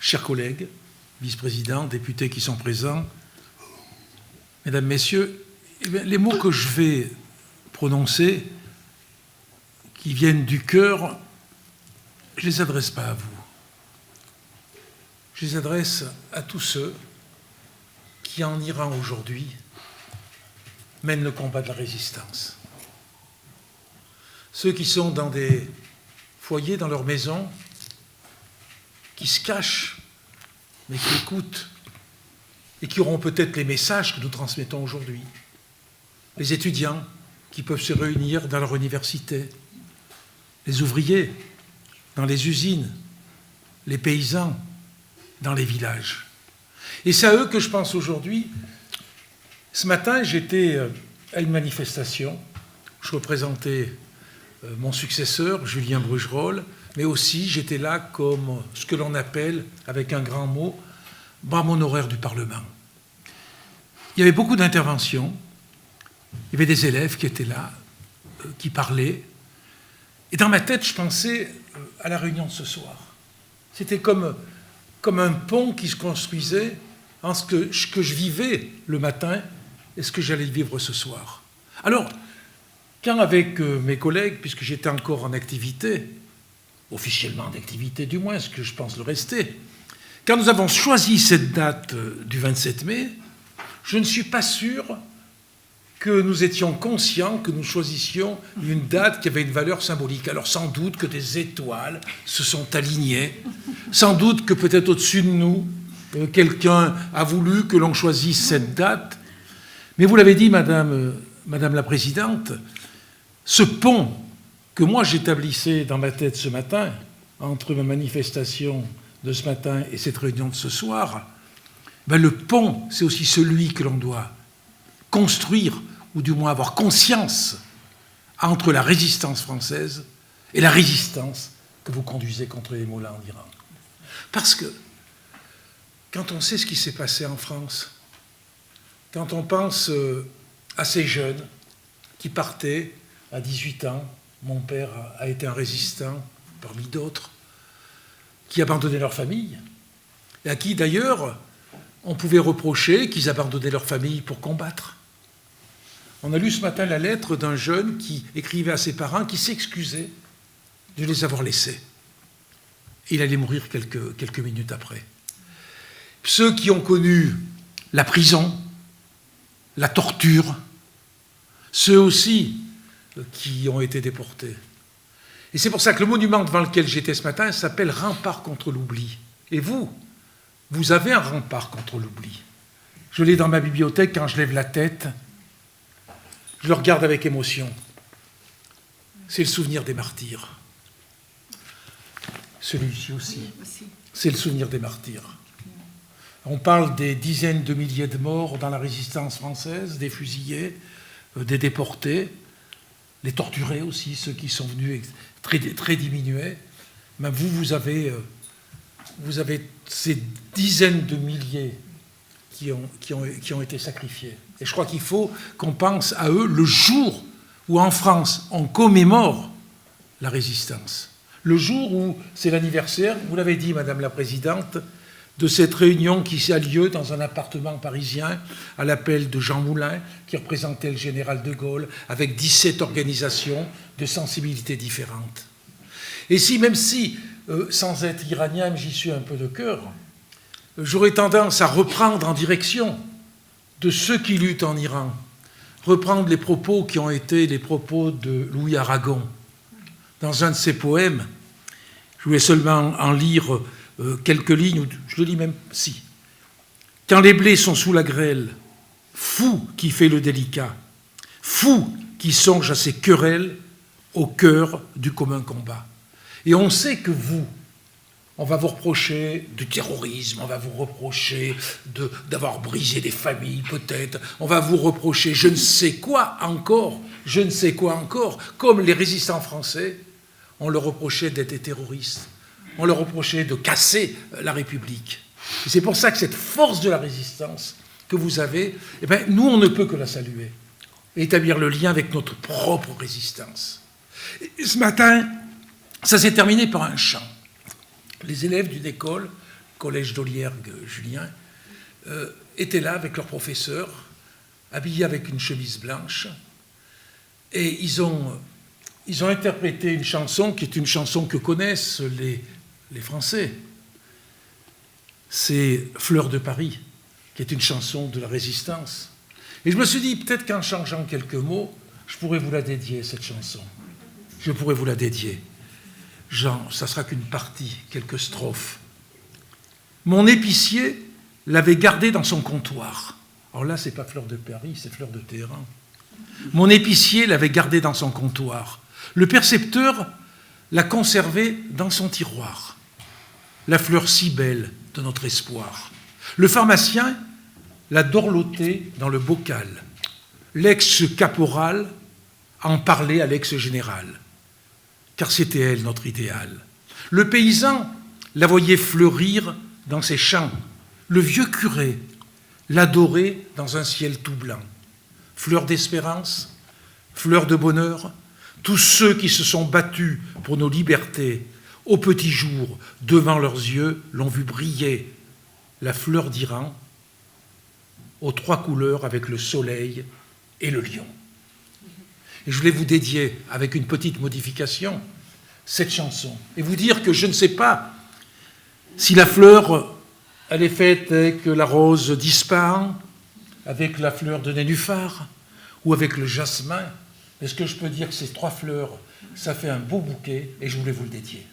chers collègues, vice-présidents, députés qui sont présents, mesdames, messieurs, les mots que je vais prononcer, qui viennent du cœur, je ne les adresse pas à vous. Je les adresse à tous ceux qui, en Iran aujourd'hui, mènent le combat de la résistance. Ceux qui sont dans des foyers, dans leur maison, qui se cachent, mais qui écoutent, et qui auront peut-être les messages que nous transmettons aujourd'hui. Les étudiants qui peuvent se réunir dans leur université, les ouvriers dans les usines, les paysans dans les villages. Et c'est à eux que je pense aujourd'hui. Ce matin, j'étais à une manifestation. Je représentais mon successeur, Julien Brugerolles, mais aussi j'étais là comme ce que l'on appelle, avec un grand mot, brame honoraire du Parlement. Il y avait beaucoup d'interventions. Il y avait des élèves qui étaient là, qui parlaient. Et dans ma tête, je pensais à la réunion de ce soir. C'était comme un pont qui se construisait entre ce que je vivais le matin et ce que j'allais vivre ce soir. Alors, quand avec mes collègues, puisque j'étais encore en activité, officiellement en activité du moins, ce que je pense le rester, quand nous avons choisi cette date du 27 mai, je ne suis pas sûr que nous étions conscients que nous choisissions une date qui avait une valeur symbolique. Alors sans doute que des étoiles se sont alignées, sans doute que peut-être au-dessus de nous, quelqu'un a voulu que l'on choisisse cette date. Mais vous l'avez dit, Madame la Présidente, ce pont que moi j'établissais dans ma tête ce matin, entre ma manifestation de ce matin et cette réunion de ce soir, ben le pont, c'est aussi celui que l'on doit construire, ou du moins avoir conscience, entre la résistance française et la résistance que vous conduisez contre les mollahs en Iran. Parce que, quand on sait ce qui s'est passé en France, quand on pense à ces jeunes qui partaient à 18 ans, mon père a été un résistant parmi d'autres, qui abandonnaient leur famille, et à qui d'ailleurs on pouvait reprocher qu'ils abandonnaient leur famille pour combattre. On a lu ce matin la lettre d'un jeune qui écrivait à ses parents, qui s'excusait de les avoir laissés. Il allait mourir quelques minutes après. Ceux qui ont connu la prison, la torture, ceux aussi qui ont été déportés. Et c'est pour ça que le monument devant lequel j'étais ce matin s'appelle « Rempart contre l'oubli ». Et vous avez un rempart contre l'oubli. Je l'ai dans ma bibliothèque, quand je lève la tête, je le regarde avec émotion. C'est le souvenir des martyrs. Celui-ci aussi. C'est le souvenir des martyrs. On parle des dizaines de milliers de morts dans la résistance française, des fusillés, des déportés, les torturés aussi, ceux qui sont venus très diminués. Mais vous avez ces dizaines de milliers qui ont été sacrifiés. Et je crois qu'il faut qu'on pense à eux le jour où, en France, on commémore la résistance. Le jour où c'est l'anniversaire, vous l'avez dit, Madame la Présidente, de cette réunion qui a lieu dans un appartement parisien à l'appel de Jean Moulin, qui représentait le général de Gaulle, avec 17 organisations de sensibilités différentes. Et même si, sans être iranien, j'y suis un peu de cœur, j'aurais tendance à reprendre en direction de ceux qui luttent en Iran, reprendre les propos qui ont été les propos de Louis Aragon. Dans un de ses poèmes, je voulais seulement en lire quelques lignes, je le lis même si. « Quand les blés sont sous la grêle, fou qui fait le délicat, fou qui songe à ses querelles au cœur du commun combat. » Et on sait que on va vous reprocher du terrorisme, on va vous reprocher d'avoir brisé des familles peut-être, on va vous reprocher je ne sais quoi encore, comme les résistants français, on leur reprochait d'être des terroristes, on leur reprochait de casser la République. Et c'est pour ça que cette force de la résistance que vous avez, eh bien, nous on ne peut que la saluer, et établir le lien avec notre propre résistance. Et ce matin, ça s'est terminé par un chant. Les élèves d'une école collège d'Oliergue, Julien, étaient là avec leur professeur, habillés avec une chemise blanche, et ils ont interprété une chanson qui est une chanson que connaissent les Français. C'est « Fleurs de Paris », qui est une chanson de la Résistance. Et je me suis dit, peut-être qu'en changeant quelques mots, je pourrais vous la dédier, cette chanson. Je pourrais vous la dédier. Jean, ça sera qu'une partie, quelques strophes. Mon épicier l'avait gardée dans son comptoir. Alors là, c'est pas Fleur de Paris, c'est Fleur de Téhéran. Mon épicier l'avait gardée dans son comptoir. Le percepteur l'a conservée dans son tiroir. La fleur si belle de notre espoir. Le pharmacien l'a dorlotée dans le bocal. L'ex-caporal en parlait à l'ex-général, car c'était elle notre idéal. Le paysan la voyait fleurir dans ses champs. Le vieux curé l'adorait dans un ciel tout blanc. Fleur d'espérance, fleur de bonheur, tous ceux qui se sont battus pour nos libertés, au petit jour, devant leurs yeux, l'ont vu briller. La fleur d'Iran, aux 3 couleurs avec le soleil et le lion. Et je voulais vous dédier, avec une petite modification, cette chanson. Et vous dire que je ne sais pas si la fleur, elle est faite avec la rose d'Ispahan, avec la fleur de nénuphar, ou avec le jasmin. Mais ce que je peux dire, que ces 3 fleurs, ça fait un beau bouquet, et je voulais vous le dédier.